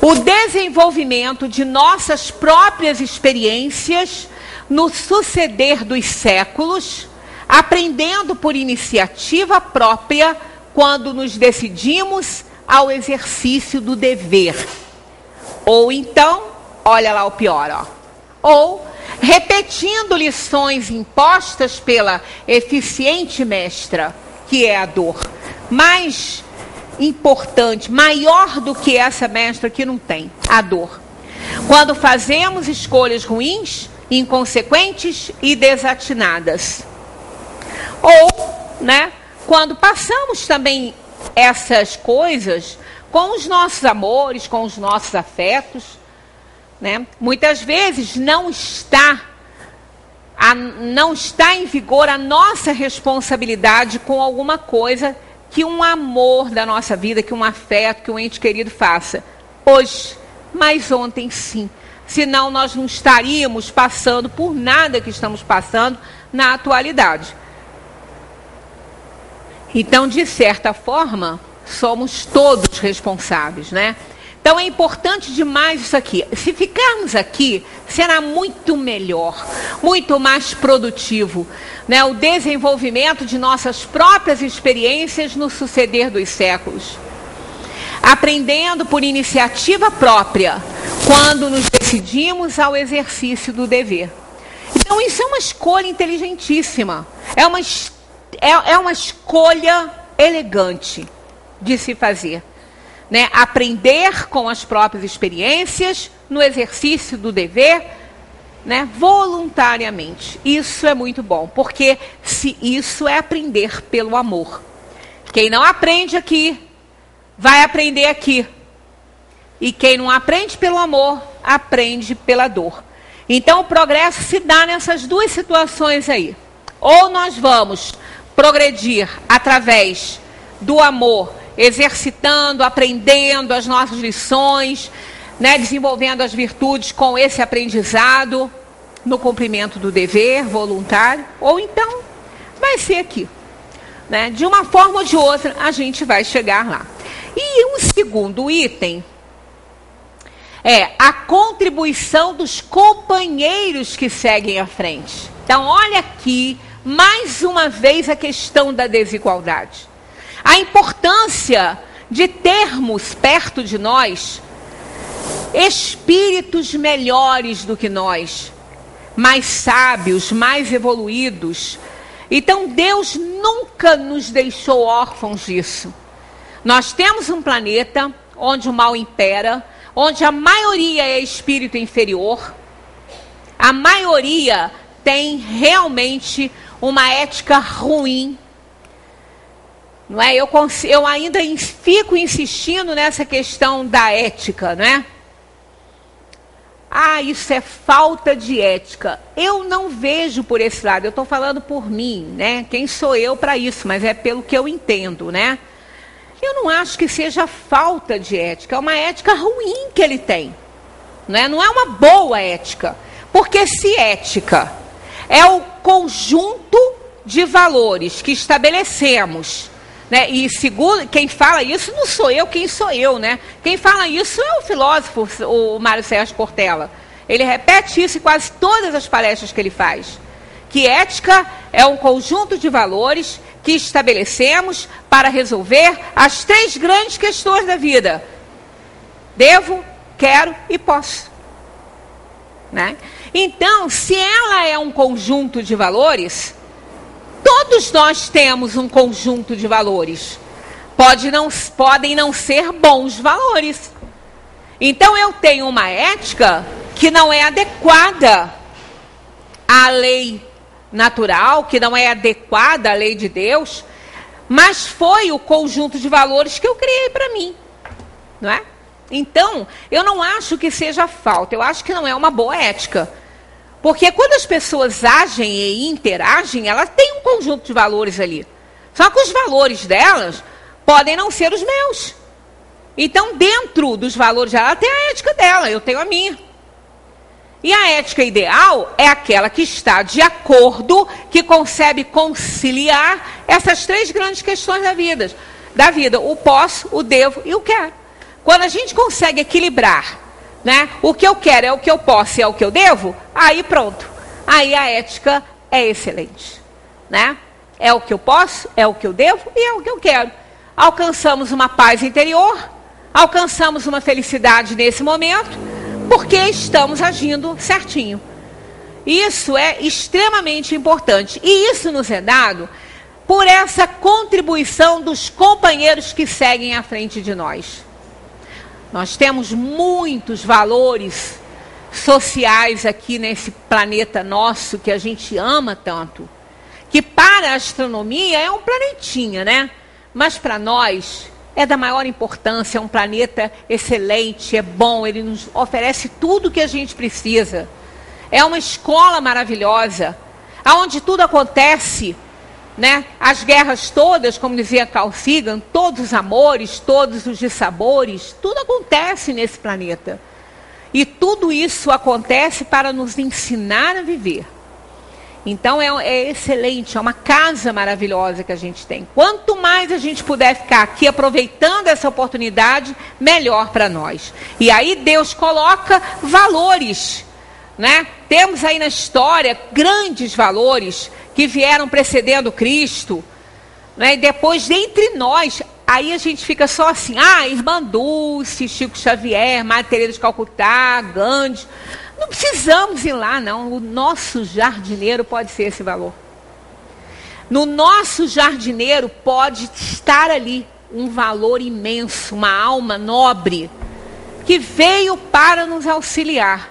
o desenvolvimento de nossas próprias experiências no suceder dos séculos, aprendendo por iniciativa própria quando nos decidimos ao exercício do dever. Ou então, olha lá o pior, ou repetindo lições impostas pela eficiente mestra, que é a dor. Mais importante, maior do que essa mestra que não tem, a dor. Quando fazemos escolhas ruins, inconsequentes e desatinadas. Ou, né, quando passamos também essas coisas com os nossos amores, com os nossos afetos, né? Muitas vezes não está em vigor a nossa responsabilidade com alguma coisa que um amor da nossa vida, que um afeto, que um ente querido faça. Hoje, mas ontem sim. Senão nós não estaríamos passando por nada que estamos passando na atualidade. Então, de certa forma, somos todos responsáveis, né? Então é importante demais isso aqui. Se ficarmos aqui, será muito melhor, muito mais produtivo, né? O desenvolvimento de nossas próprias experiências no suceder dos séculos. Aprendendo por iniciativa própria, quando nos decidimos ao exercício do dever. Então isso é uma escolha inteligentíssima. É uma escolha elegante de se fazer, né? Aprender com as próprias experiências, no exercício do dever, né? Voluntariamente. Isso é muito bom, porque se isso é aprender pelo amor. Quem não aprende aqui, vai aprender aqui. E quem não aprende pelo amor, aprende pela dor. Então o progresso se dá nessas duas situações aí. Ou nós vamos progredir através do amor, exercitando, aprendendo as nossas lições, né, desenvolvendo as virtudes com esse aprendizado no cumprimento do dever voluntário, ou então vai ser aqui, né? De uma forma ou de outra a gente vai chegar lá. E um segundo item é a contribuição dos companheiros que seguem à frente. Então olha aqui mais uma vez a questão da desigualdade. A importância de termos perto de nós espíritos melhores do que nós, mais sábios, mais evoluídos. Então Deus nunca nos deixou órfãos disso. Nós temos um planeta onde o mal impera, onde a maioria é espírito inferior. A maioria tem realmente uma ética ruim. Não é? Eu ainda fico insistindo nessa questão da ética, não é? Ah, isso é falta de ética. Eu não vejo por esse lado, eu estou falando por mim, né? Quem sou eu para isso, mas é pelo que eu entendo, né? Eu não acho que seja falta de ética, é uma ética ruim que ele tem. Não é uma boa ética. Porque se ética é o conjunto de valores que estabelecemos, né? E segundo, quem fala isso não sou eu, quem sou eu, né? Quem fala isso é o filósofo, o Mário Sérgio Cortella. Ele repete isso em quase todas as palestras que ele faz. Que ética é um conjunto de valores que estabelecemos para resolver as três grandes questões da vida. Devo, quero e posso. Né? Então, se ela é um conjunto de valores, todos nós temos um conjunto de valores. Podem não ser bons valores. Então eu tenho uma ética que não é adequada à lei natural, que não é adequada à lei de Deus, mas foi o conjunto de valores que eu criei para mim, não é? Então, eu não acho que seja falta, eu acho que não é uma boa ética. Porque quando as pessoas agem e interagem, elas têm um conjunto de valores ali. Só que os valores delas podem não ser os meus. Então, dentro dos valores dela, ela tem a ética dela, eu tenho a minha. E a ética ideal é aquela que está de acordo, que consegue conciliar essas três grandes questões da vida. O posso, o devo e o quero. Quando a gente consegue equilibrar, né, o que eu quero é o que eu posso e é o que eu devo, aí pronto. Aí a ética é excelente. Né? É o que eu posso, é o que eu devo e é o que eu quero. Alcançamos uma paz interior, alcançamos uma felicidade nesse momento, porque estamos agindo certinho. Isso é extremamente importante. E isso nos é dado por essa contribuição dos companheiros que seguem à frente de nós. Nós temos muitos valores sociais aqui nesse planeta nosso, que a gente ama tanto, que para a astronomia é um planetinha, né? Mas para nós é da maior importância, é um planeta excelente, é bom, ele nos oferece tudo o que a gente precisa. É uma escola maravilhosa, onde tudo acontece, né? As guerras todas, como dizia Carl Sagan, todos os amores, todos os dissabores, tudo acontece nesse planeta. E tudo isso acontece para nos ensinar a viver. Então é excelente, é uma casa maravilhosa que a gente tem. Quanto mais a gente puder ficar aqui aproveitando essa oportunidade, melhor para nós. E aí Deus coloca valores, né? Temos aí na história grandes valores que vieram precedendo Cristo, né? E depois, entre nós, aí a gente fica só assim, Irmã Dulce, Chico Xavier, Madre Teresa de Calcutá, Gandhi. Não precisamos ir lá, não. O nosso jardineiro pode ser esse valor. No nosso jardineiro pode estar ali um valor imenso, uma alma nobre, que veio para nos auxiliar.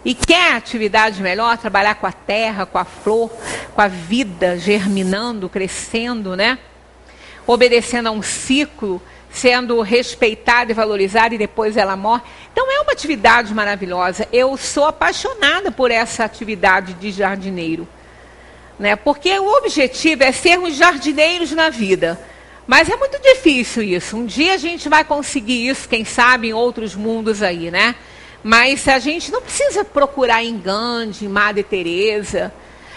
E quer atividade melhor, trabalhar com a terra, com a flor, com a vida germinando, crescendo, né? Obedecendo a um ciclo, sendo respeitada e valorizada, e depois ela morre. Então é uma atividade maravilhosa. Eu sou apaixonada por essa atividade de jardineiro, né? Porque o objetivo é sermos jardineiros na vida. Mas é muito difícil isso. Um dia a gente vai conseguir isso, quem sabe, em outros mundos aí, né? Mas a gente não precisa procurar em Gandhi, em Madre Teresa.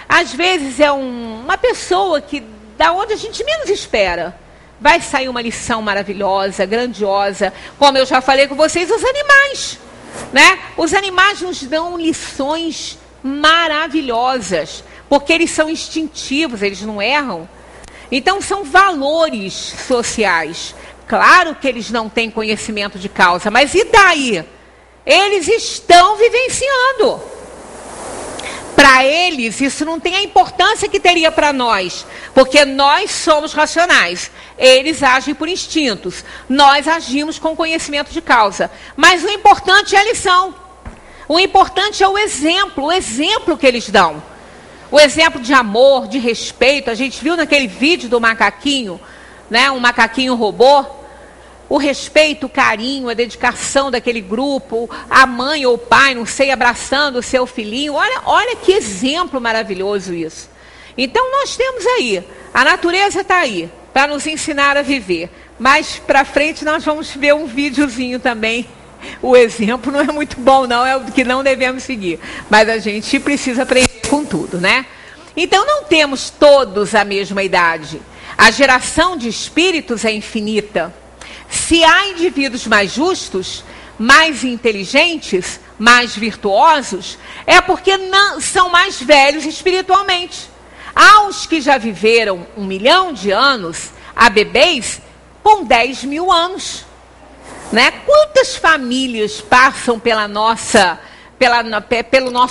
Às vezes é uma pessoa que, da onde a gente menos espera, vai sair uma lição maravilhosa, grandiosa. Como eu já falei com vocês, os animais, né? Os animais nos dão lições maravilhosas, porque eles são instintivos, eles não erram. Então são valores sociais. Claro que eles não têm conhecimento de causa, mas e daí? Eles estão vivenciando. Para eles, isso não tem a importância que teria para nós, porque nós somos racionais. Eles agem por instintos. Nós agimos com conhecimento de causa. Mas o importante é a lição. O importante é o exemplo que eles dão. O exemplo de amor, de respeito. A gente viu naquele vídeo do macaquinho, né, um macaquinho robô. O respeito, o carinho, a dedicação daquele grupo, a mãe ou o pai, não sei, abraçando o seu filhinho. Olha que exemplo maravilhoso isso. Então nós temos aí, a natureza está aí, para nos ensinar a viver. Mais para frente nós vamos ver um videozinho também. O exemplo não é muito bom, não, é o que não devemos seguir. Mas a gente precisa aprender com tudo, né? Então não temos todos a mesma idade. A geração de espíritos é infinita. Se há indivíduos mais justos, mais inteligentes, mais virtuosos, é porque não, são mais velhos espiritualmente. Há os que já viveram 1 milhão de anos, há bebês com 10 mil anos. Né? Quantas famílias passam pelo nosso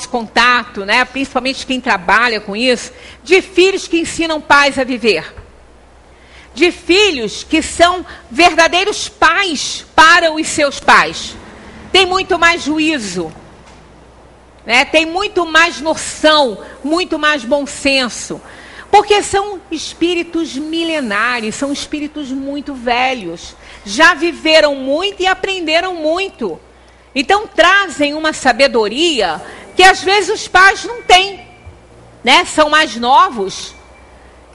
contato, né? Principalmente quem trabalha com isso, de filhos que ensinam pais a viver. De filhos que são verdadeiros pais para os seus pais. Tem muito mais juízo, né? Tem muito mais noção, muito mais bom senso. Porque são espíritos milenares, são espíritos muito velhos. Já viveram muito e aprenderam muito. Então trazem uma sabedoria que às vezes os pais não têm, né? São mais novos.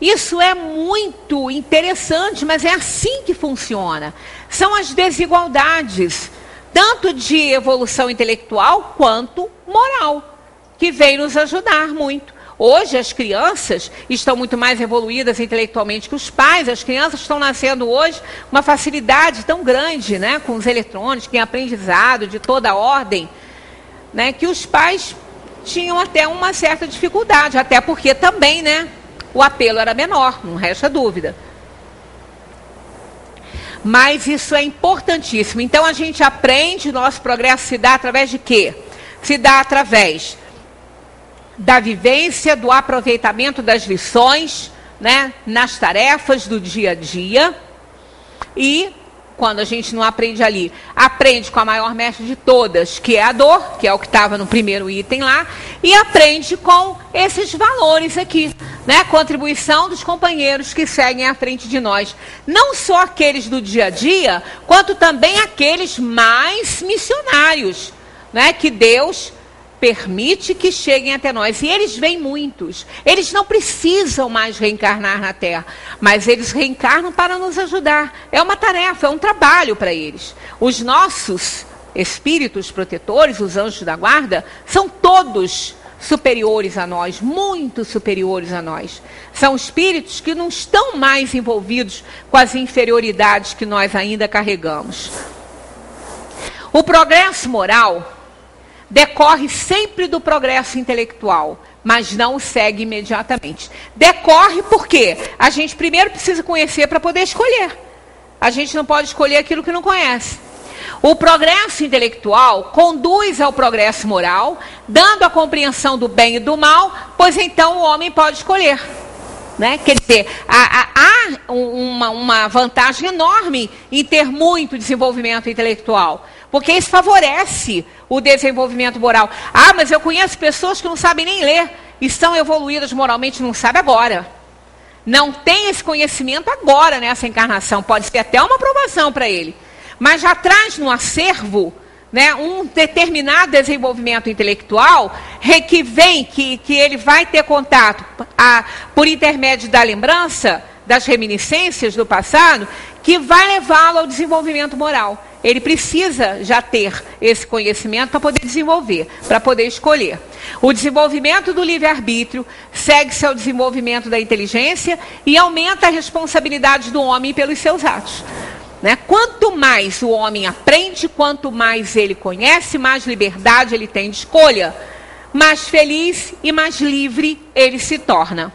Isso é muito interessante, mas é assim que funciona. São as desigualdades, tanto de evolução intelectual quanto moral, que vem nos ajudar muito. Hoje as crianças estão muito mais evoluídas intelectualmente que os pais. As crianças estão nascendo hoje com uma facilidade tão grande, né, com os eletrônicos, em aprendizado de toda a ordem, né, que os pais tinham até uma certa dificuldade, até porque também, né, o apelo era menor, não resta dúvida. Mas isso é importantíssimo. Então a gente aprende, o nosso progresso se dá através de quê? Se dá através da vivência, do aproveitamento das lições, né, nas tarefas do dia a dia. E quando a gente não aprende ali, aprende com a maior mestre de todas, que é a dor, que é o que estava no primeiro item lá, e aprende com esses valores aqui, né? Contribuição dos companheiros que seguem à frente de nós. Não só aqueles do dia a dia, quanto também aqueles mais missionários, né? Que Deus permite que cheguem até nós. E eles vêm muitos. Eles não precisam mais reencarnar na Terra, mas eles reencarnam para nos ajudar. É uma tarefa, é um trabalho para eles. Os nossos espíritos protetores, os anjos da guarda, são todos superiores a nós, muito superiores a nós. São espíritos que não estão mais envolvidos com as inferioridades que nós ainda carregamos. O progresso moral decorre sempre do progresso intelectual, mas não o segue imediatamente. Decorre porque a gente primeiro precisa conhecer para poder escolher. A gente não pode escolher aquilo que não conhece. O progresso intelectual conduz ao progresso moral, dando a compreensão do bem e do mal, pois então o homem pode escolher, né? Quer dizer, há uma vantagem enorme em ter muito desenvolvimento intelectual, porque isso favorece o desenvolvimento moral. Ah, mas eu conheço pessoas que não sabem nem ler e são evoluídas moralmente, não sabem agora. Não tem esse conhecimento agora nessa encarnação. Pode ser até uma aprovação para ele. Mas já traz no acervo, né, um determinado desenvolvimento intelectual que ele vai ter contato por intermédio da lembrança, das reminiscências do passado, que vai levá-lo ao desenvolvimento moral. Ele precisa já ter esse conhecimento para poder desenvolver, para poder escolher. O desenvolvimento do livre-arbítrio segue-se ao desenvolvimento da inteligência e aumenta a responsabilidade do homem pelos seus atos, né? Quanto mais o homem aprende, quanto mais ele conhece, mais liberdade ele tem de escolha, mais feliz e mais livre ele se torna.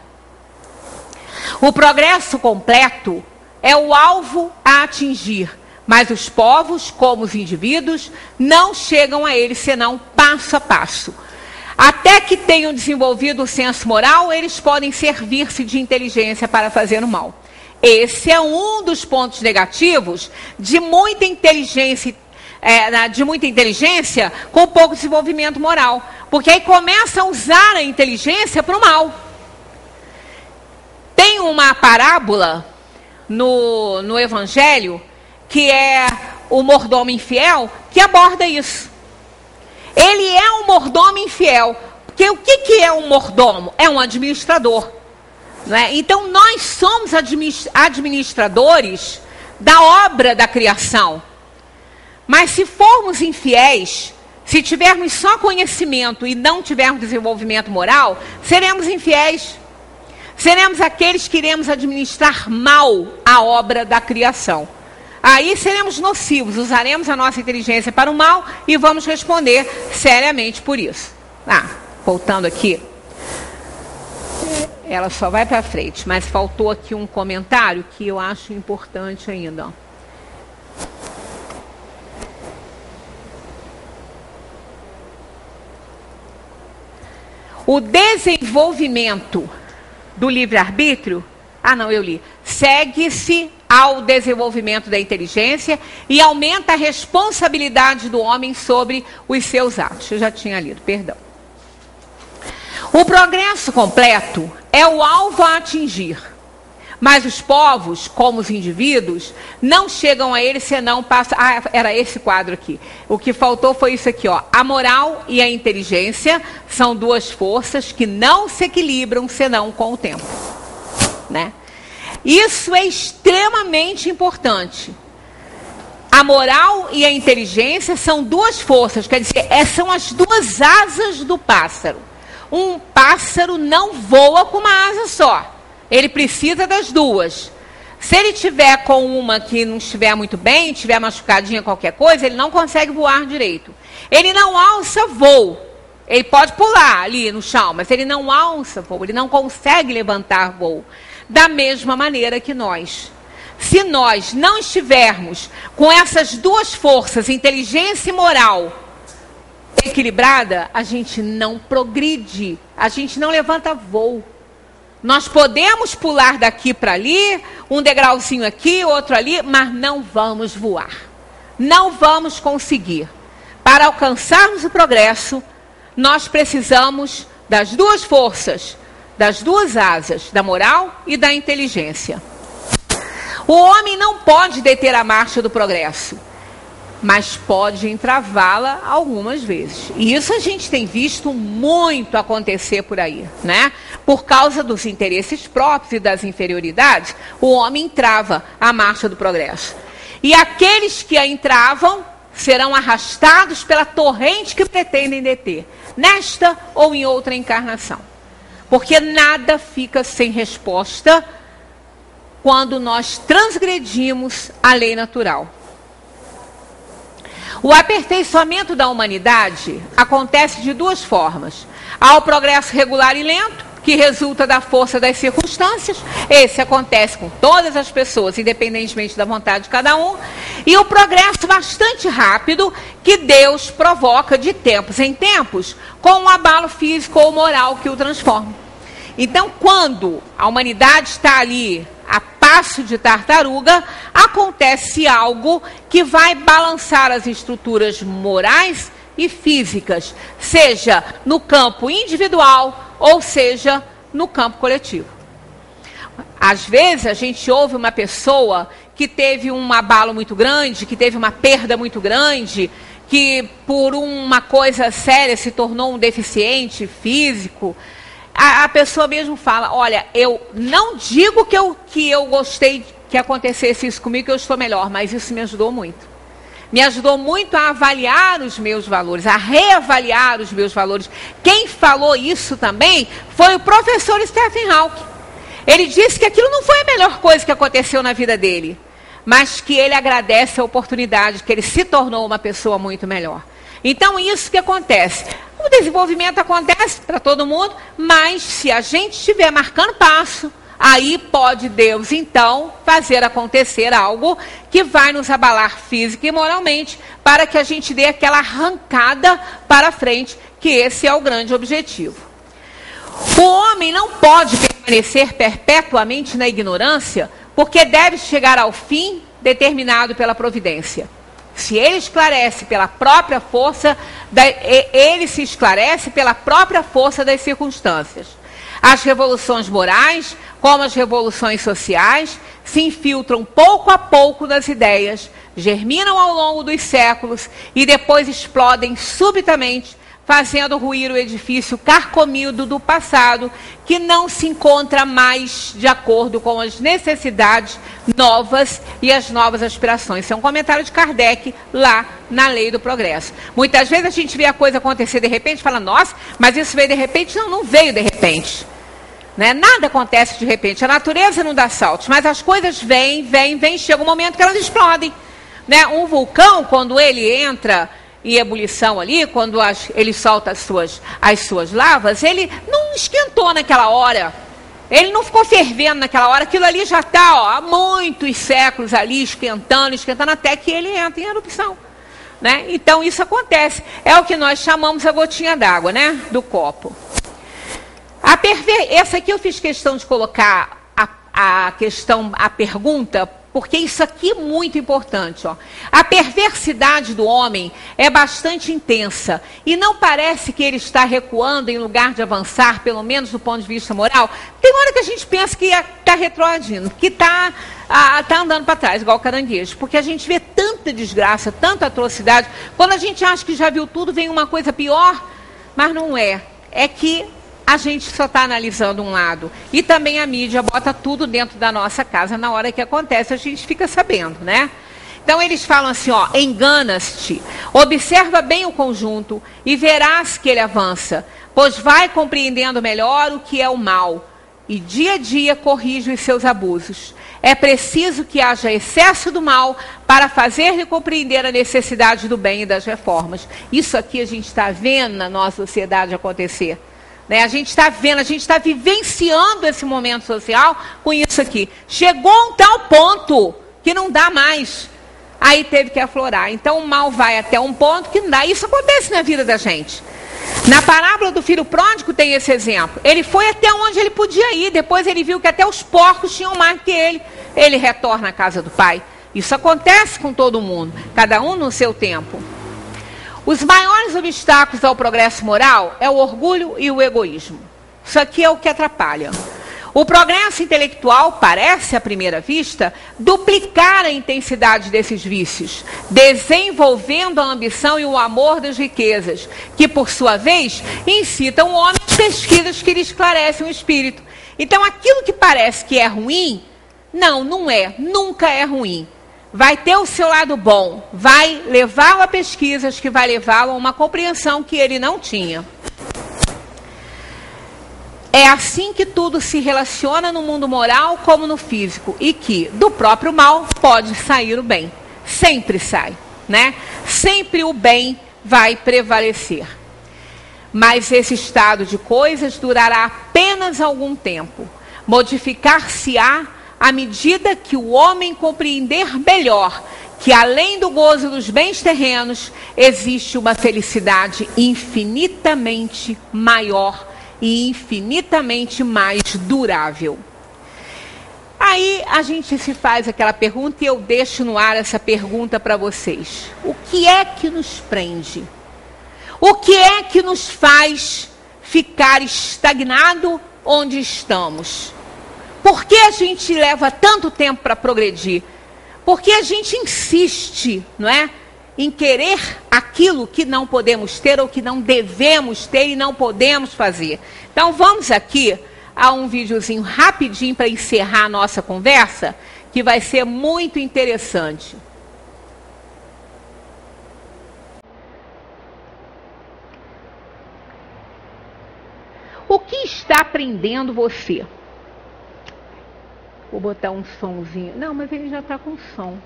O progresso completo é o alvo a atingir, mas os povos, como os indivíduos, não chegam a ele senão passo a passo. Até que tenham desenvolvido o senso moral, eles podem servir-se de inteligência para fazer o mal. Esse é um dos pontos negativos de muita inteligência, com pouco desenvolvimento moral. Porque aí começa a usar a inteligência para o mal. Tem uma parábola no Evangelho, que é o mordomo infiel, que aborda isso. Ele é um mordomo infiel. Porque o que é um mordomo? É um administrador. Não é? Então, nós somos administradores da obra da criação. Mas se formos infiéis, se tivermos só conhecimento e não tivermos desenvolvimento moral, seremos infiéis. Seremos aqueles que iremos administrar mal a obra da criação. Aí seremos nocivos, usaremos a nossa inteligência para o mal e vamos responder seriamente por isso. Voltando aqui. Ela só vai para frente, mas faltou aqui um comentário que eu acho importante ainda. O desenvolvimento do livre-arbítrio, segue-se ao desenvolvimento da inteligência e aumenta a responsabilidade do homem sobre os seus atos. Eu já tinha lido, perdão. O progresso completo é o alvo a atingir, mas os povos, como os indivíduos, não chegam a ele senão passam... Ah, era esse quadro aqui. O que faltou foi isso aqui, ó. A moral e a inteligência são duas forças que não se equilibram senão com o tempo, né? Isso é extremamente importante. A moral e a inteligência são duas forças, quer dizer, são as duas asas do pássaro. Um pássaro não voa com uma asa só. Ele precisa das duas. Se ele tiver com uma que não estiver muito bem, tiver machucadinha qualquer coisa, ele não consegue voar direito. Ele não alça voo. Ele pode pular ali no chão, mas ele não alça voo. Ele não consegue levantar voo. Da mesma maneira que nós. Se nós não estivermos com essas duas forças, inteligência e moral, equilibrada, a gente não progride, a gente não levanta voo. Nós podemos pular daqui para ali, um degrauzinho aqui, outro ali, mas não vamos voar. Não vamos conseguir. Para alcançarmos o progresso, nós precisamos das duas forças, das duas asas, da moral e da inteligência. O homem não pode deter a marcha do progresso, mas pode entravá-la algumas vezes. E isso a gente tem visto muito acontecer por aí, né? Por causa dos interesses próprios e das inferioridades, o homem entrava a marcha do progresso. E aqueles que a entravam serão arrastados pela torrente que pretendem deter, nesta ou em outra encarnação. Porque nada fica sem resposta quando nós transgredimos a lei natural. O aperfeiçoamento da humanidade acontece de duas formas. Há o progresso regular e lento, que resulta da força das circunstâncias. Esse acontece com todas as pessoas, independentemente da vontade de cada um. E o progresso bastante rápido, que Deus provoca de tempos em tempos, com um abalo físico ou moral que o transforma. Então, quando a humanidade está ali a passo de tartaruga, acontece algo que vai balançar as estruturas morais e físicas, seja no campo individual ou seja no campo coletivo. Às vezes a gente ouve uma pessoa que teve um abalo muito grande, que teve uma perda muito grande, que por uma coisa séria se tornou um deficiente físico. A pessoa mesmo fala, olha, eu não digo que eu gostei que acontecesse isso comigo, que eu estou melhor, mas isso me ajudou muito. Me ajudou muito a avaliar os meus valores, a reavaliar os meus valores. Quem falou isso também foi o professor Stephen Hawking. Ele disse que aquilo não foi a melhor coisa que aconteceu na vida dele, mas que ele agradece a oportunidade, que ele se tornou uma pessoa muito melhor. Então, isso que acontece. O desenvolvimento acontece para todo mundo, mas se a gente estiver marcando passo, aí pode Deus, então, fazer acontecer algo que vai nos abalar física e moralmente, para que a gente dê aquela arrancada para frente, que esse é o grande objetivo. O homem não pode permanecer perpetuamente na ignorância, porque deve chegar ao fim determinado pela providência. Se ele esclarece pela própria força, ele se esclarece pela própria força das circunstâncias. As revoluções morais, como as revoluções sociais, se infiltram pouco a pouco nas ideias, germinam ao longo dos séculos e depois explodem subitamente, fazendo ruir o edifício carcomido do passado, que não se encontra mais de acordo com as necessidades novas e as novas aspirações. Isso é um comentário de Kardec lá na Lei do Progresso. Muitas vezes a gente vê a coisa acontecer de repente e fala, nossa, mas isso veio de repente? Não, não veio de repente. Né? Nada acontece de repente. A natureza não dá saltos, mas as coisas vêm, chega um momento que elas explodem. Né? Um vulcão, quando ele entra em ebulição ali, quando ele solta as suas lavas, ele não esquentou naquela hora. Ele não ficou fervendo naquela hora. Aquilo ali já está há muitos séculos ali esquentando, até que ele entra em erupção. Né? Então isso acontece. É o que nós chamamos a gotinha d'água, né? Do copo. Essa aqui eu fiz questão de colocar a pergunta Porque isso aqui é muito importante, ó. A perversidade do homem é bastante intensa e não parece que ele está recuando em lugar de avançar, pelo menos do ponto de vista moral. Tem hora que a gente pensa que está retroagindo, que está andando para trás, igual caranguejo, porque a gente vê tanta desgraça, tanta atrocidade. Quando a gente acha que já viu tudo, vem uma coisa pior, mas não é. É que a gente só está analisando um lado. E também a mídia bota tudo dentro da nossa casa. Na hora que acontece, a gente fica sabendo, né? Então, eles falam assim, ó, enganas-te, observa bem o conjunto e verás que ele avança, pois vai compreendendo melhor o que é o mal e dia a dia corrige os seus abusos. É preciso que haja excesso do mal para fazer-lhe compreender a necessidade do bem e das reformas. Isso aqui a gente está vendo na nossa sociedade acontecer. Né? A gente está vendo, a gente está vivenciando esse momento social com isso aqui. Chegou a um tal ponto que não dá mais. Aí teve que aflorar. Então o mal vai até um ponto que não dá. Isso acontece na vida da gente. Na parábola do filho pródigo tem esse exemplo. Ele foi até onde ele podia ir. Depois ele viu que até os porcos tinham mais que ele. Ele retorna à casa do pai. Isso acontece com todo mundo. Cada um no seu tempo. Os maiores obstáculos ao progresso moral é o orgulho e o egoísmo. Isso aqui é o que atrapalha. O progresso intelectual parece, à primeira vista, duplicar a intensidade desses vícios, desenvolvendo a ambição e o amor das riquezas, que, por sua vez, incitam o homem a pesquisas que lhe esclarecem o espírito. Então, aquilo que parece que é ruim, não é, nunca é ruim. Vai ter o seu lado bom, vai levá-lo a pesquisas que vai levá-lo a uma compreensão que ele não tinha. É assim que tudo se relaciona no mundo moral como no físico, e que do próprio mal pode sair o bem. Sempre sai, né? Sempre o bem vai prevalecer. Mas esse estado de coisas durará apenas algum tempo. Modificar-se-á à medida que o homem compreender melhor que além do gozo dos bens terrenos, existe uma felicidade infinitamente maior e infinitamente mais durável. Aí a gente se faz aquela pergunta e eu deixo no ar essa pergunta para vocês. O que é que nos prende? O que é que nos faz ficar estagnado onde estamos? Por que a gente leva tanto tempo para progredir? Porque a gente insiste, não é? Em querer aquilo que não podemos ter ou que não devemos ter e não podemos fazer. Então vamos aqui a um videozinho rapidinho para encerrar a nossa conversa, que vai ser muito interessante. O que está prendendo você? Vou botar um sonzinho. Não, mas ele já está com som.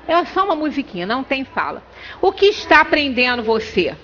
É só uma musiquinha, não tem fala. O que está prendendo você?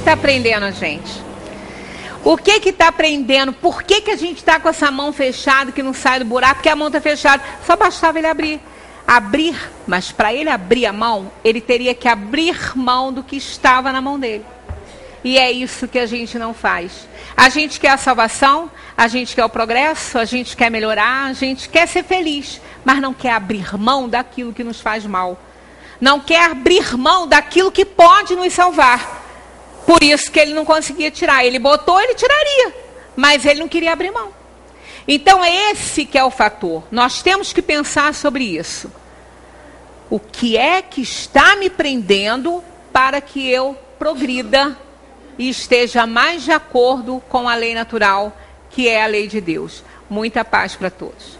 está prendendo a gente? O que está prendendo? Por que a gente está com essa mão fechada que não sai do buraco? Porque a mão está fechada. Só bastava ele abrir. Mas para ele abrir a mão, ele teria que abrir mão do que estava na mão dele. E é isso que a gente não faz. A gente quer a salvação, a gente quer o progresso, a gente quer melhorar, a gente quer ser feliz, mas não quer abrir mão daquilo que nos faz mal. Não quer abrir mão daquilo que pode nos salvar. Por isso que ele não conseguia tirar. Ele botou, ele tiraria, mas ele não queria abrir mão. Então é esse que é o fator. Nós temos que pensar sobre isso. O que é que está me prendendo para que eu progrida e esteja mais de acordo com a lei natural, que é a lei de Deus? Muita paz para todos.